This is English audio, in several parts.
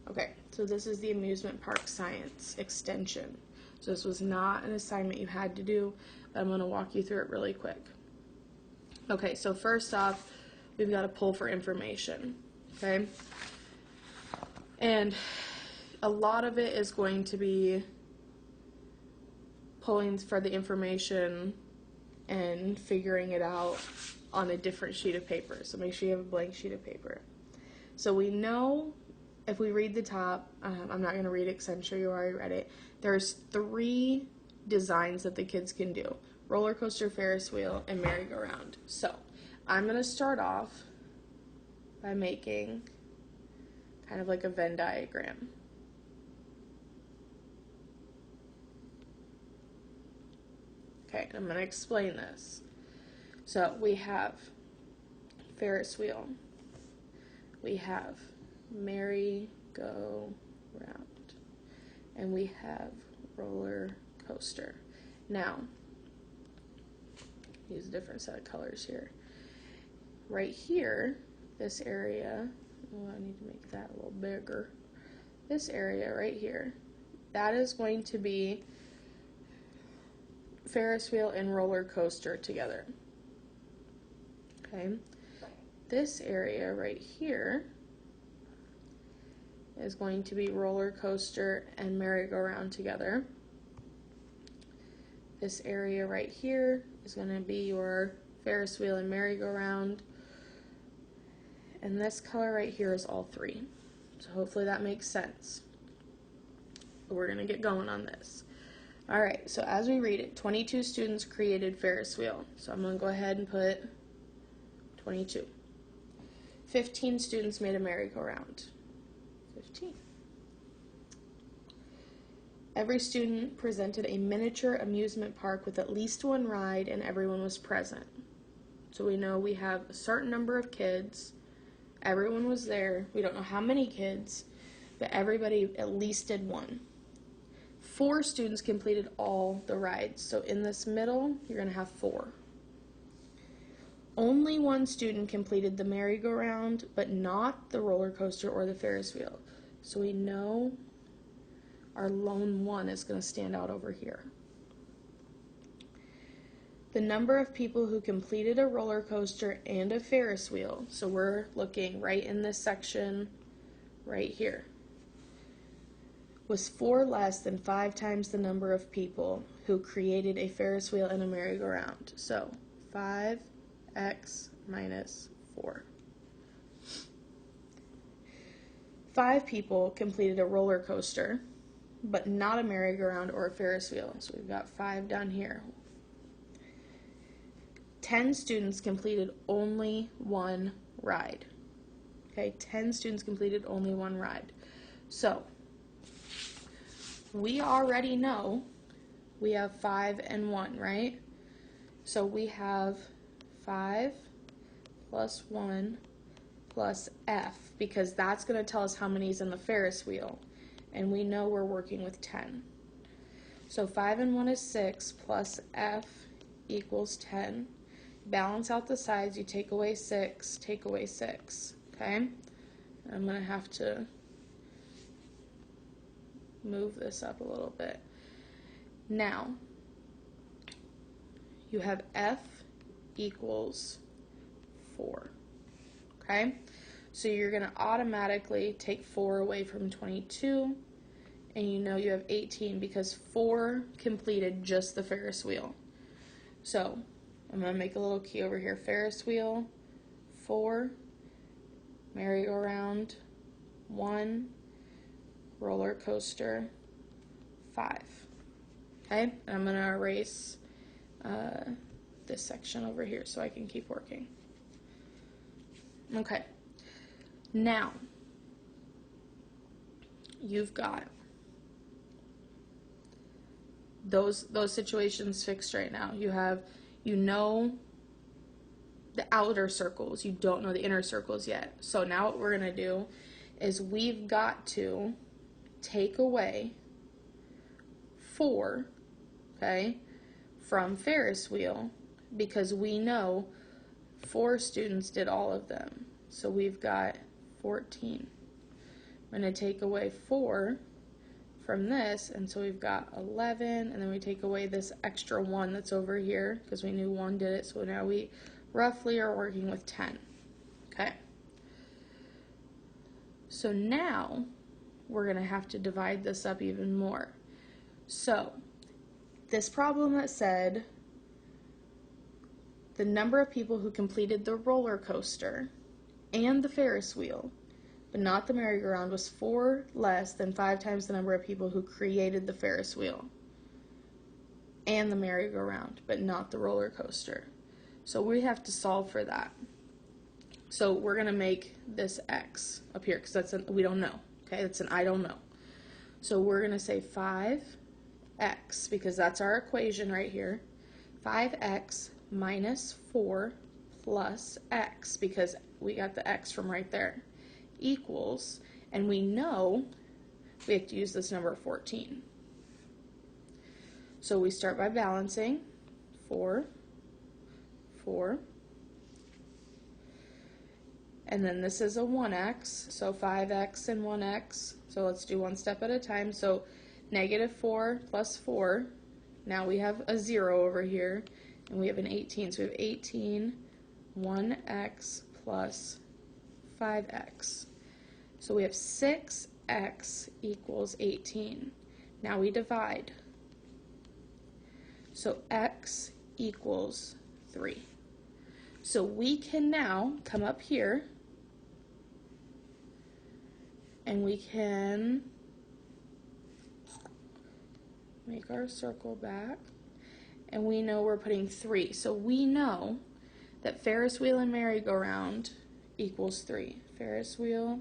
Okay, so this is the amusement park science extension. So this was not an assignment you had to do, but I'm going to walk you through it really quick. Okay, so first off, we've got to pull for information, okay? And a lot of it is going to be pulling for the information and figuring it out on a different sheet of paper. So make sure you have a blank sheet of paper. So we know, if we read the top, I'm not going to read it because I'm sure you already read it. There's 3 designs that the kids can do: roller coaster, Ferris wheel, and merry-go-round. So I'm going to start off by making kind of like a Venn diagram. Okay, I'm going to explain this. So we have Ferris wheel. We have merry-go-round. And we have roller coaster. Now, use a different set of colors here. Right here, this area, oh, I need to make that a little bigger. This area right here, that is going to be Ferris wheel and roller coaster together. Okay. This area right here is going to be roller coaster and merry-go-round together. This area right here is going to be your Ferris wheel and merry-go-round. And this color right here is all 3. So hopefully that makes sense. But we're going to get going on this. Alright, so as we read it, 22 students created Ferris wheel. So I'm going to go ahead and put 22. 15 students made a merry-go-round. 15. Every student presented a miniature amusement park with at least 1 ride, and everyone was present. So we know we have a certain number of kids. Everyone was there. We don't know how many kids, but everybody at least did 1. 4 students completed all the rides. So in this middle, you're going to have 4. Only 1 student completed the merry-go-round, but not the roller coaster or the Ferris wheel. So we know our lone 1 is going to stand out over here. The number of people who completed a roller coaster and a Ferris wheel, so we're looking right in this section right here, was 4 less than 5 times the number of people who created a Ferris wheel and a merry-go-round. So 5x minus 4. 5 people completed a roller coaster, but not a merry-go-round or a Ferris wheel. So we've got 5 down here. 10 students completed only 1 ride. Okay, 10 students completed only 1 ride. So we already know we have 5 and 1, right? So we have 5 plus 1 plus F, because that's going to tell us how many is in the Ferris wheel. And we know we're working with 10. So 5 and 1 is 6 plus F equals 10. Balance out the sides. You take away 6, take away 6. Okay? I'm going to have to move this up a little bit. Now, you have F equals 4. Okay? So you're going to automatically take 4 away from 22, and you know you have 18 because 4 completed just the Ferris wheel. So I'm going to make a little key over here. Ferris wheel, 4. Merry-go-round, 1. Roller coaster, 5. Okay? And I'm going to erase this section over here so I can keep working. Okay. Now, you've got those situations fixed right now. You know the outer circles. You don't know the inner circles yet. So now what we're going to do is we've got to take away 4, okay, from Ferris wheel, because we know 4 students did all of them. So we've got 14. I'm I'm going to take away 4 from this, and so we've got 11, and then we take away this extra 1 that's over here because we knew 1 did it, so now we roughly are working with 10. Okay. So now we're going to have to divide this up even more. So this problem that said the number of people who completed the roller coaster and the Ferris wheel, but not the merry-go-round, was 4 less than 5 times the number of people who created the Ferris wheel and the merry-go-round, but not the roller coaster. So we have to solve for that. So we're going to make this x up here because that's we don't know. Okay, that's an I don't know. So we're going to say 5x because that's our equation right here. 5x minus 4 plus x because we got the x from right there equals, and we know we have to use this number 14. So we start by balancing 4, 4, and then this is a 1x, so 5x and 1x, so let's do one step at a time. So negative 4 plus 4, now we have a 0 over here, and we have an 18, so we have 18, 1x plus 5x. So we have 6x equals 18. Now we divide. So x equals 3. So we can now come up here and we can make our circle back, and we know we're putting 3. So we know that Ferris wheel and merry-go-round equals 3. Ferris wheel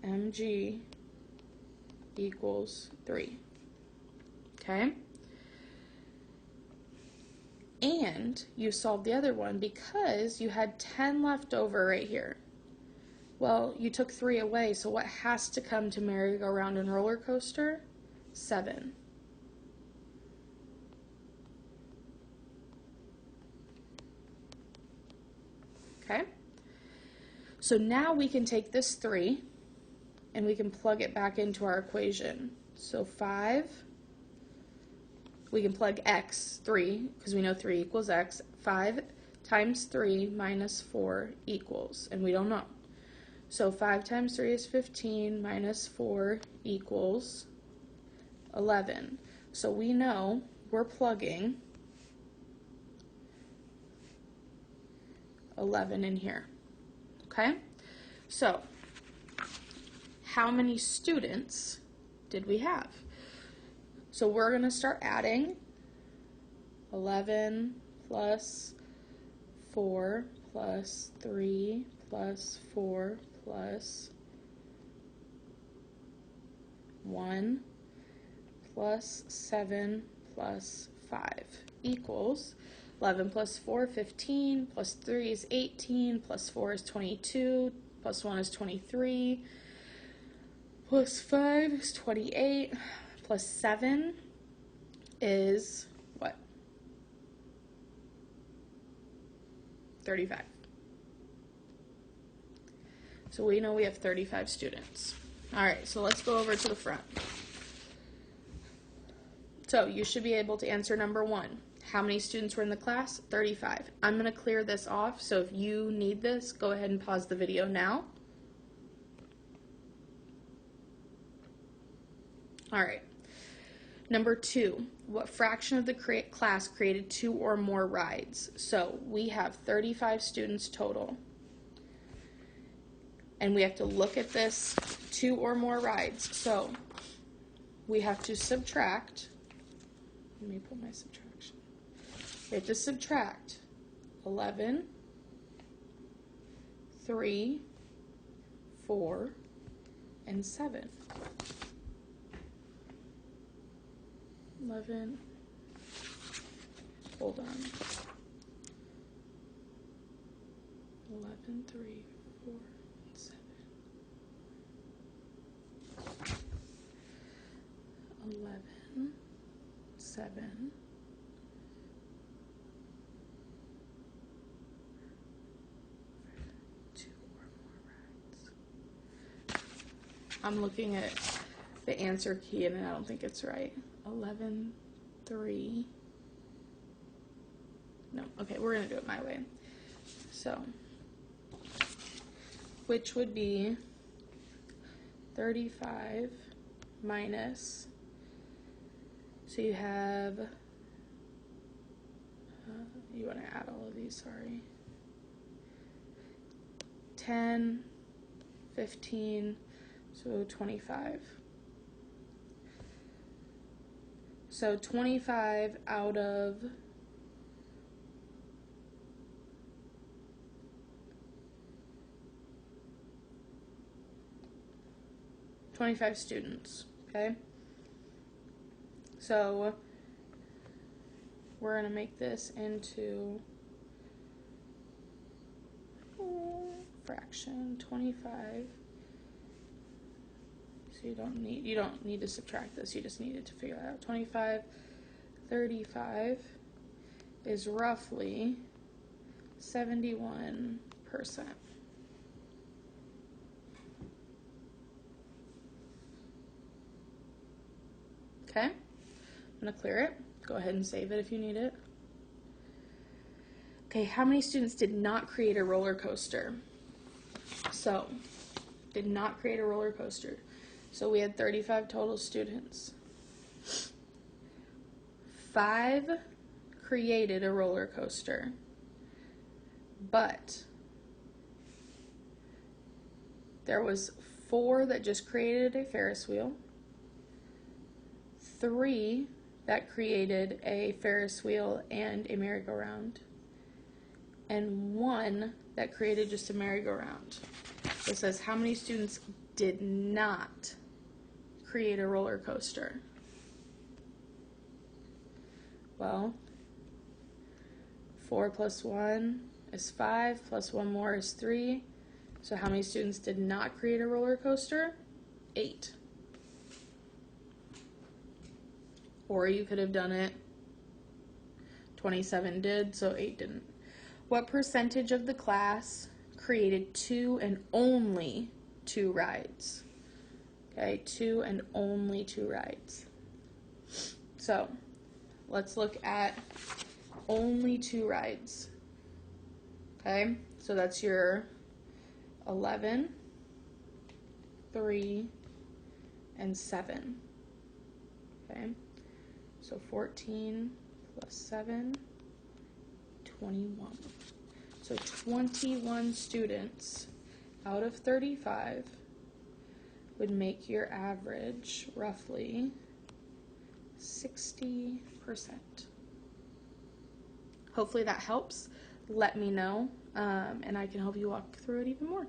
mg equals 3. Okay? And you solved the other one because you had 10 left over right here. Well, you took 3 away, so what has to come to merry-go-round and roller coaster? 7. Okay? So now we can take this 3 and we can plug it back into our equation. So 5, we can plug x, 3, because we know 3 equals x. 5 times 3 minus 4 equals, and we don't know. So 5 times 3 is 15 minus 4 equals 11. So we know we're plugging 11 in here. Okay? So how many students did we have? So we're going to start adding 11 plus 4 plus 3 plus 4 plus 1 plus 7 plus 5 equals 11 plus 4, 15, plus 3 is 18, plus 4 is 22, plus 1 is 23, plus 5 is 28, plus 7 is what? 35. So we know we have 35 students. All right, so let's go over to the front. So you should be able to answer number 1. How many students were in the class? 35. I'm going to clear this off, so if you need this, go ahead and pause the video now. All right. Number 2, what fraction of the class created 2 or more rides? So we have 35 students total. And we have to look at this 2 or more rides. So we have to subtract. Let me put my subtraction. We have to subtract 11, 3, 4, and 7. 11, hold on, 11, 3, 4, and 7. 11, 7, 2 or more rides. I'm looking at the answer key and I don't think it's right. 11, 3. No, okay, we're going to do it my way. So, which would be 35 minus, so you have, you want to add all of these, sorry, 10, 15, so 25. So 25 out of 25 students, okay? So we're going to make this into fraction 25. So you don't need to subtract this, you just needed to figure that out. 25, 35 is roughly 71%. Okay, I'm going to clear it. Go ahead and save it if you need it. Okay, how many students did not create a roller coaster? So, did not create a roller coaster. So we had 35 total students. 5 created a roller coaster, but there was 4 that just created a Ferris wheel, 3 that created a Ferris wheel and a merry-go-round, and 1 that created just a merry-go-round. It says how many students did not create a roller coaster? Well, 4 plus 1 is 5, plus 1 more is 3. So how many students did not create a roller coaster? 8. Or you could have done it 27 did, so 8 didn't. What percentage of the class created 2 and only 2 rides? Okay, 2 and only 2 rides. So, let's look at only 2 rides. Okay, so that's your 11, 3, and 7. Okay, so 14 plus 7, 21. So 21 students out of 35 would make your average roughly 60%. Hopefully that helps. Let me know, and I can help you walk through it even more.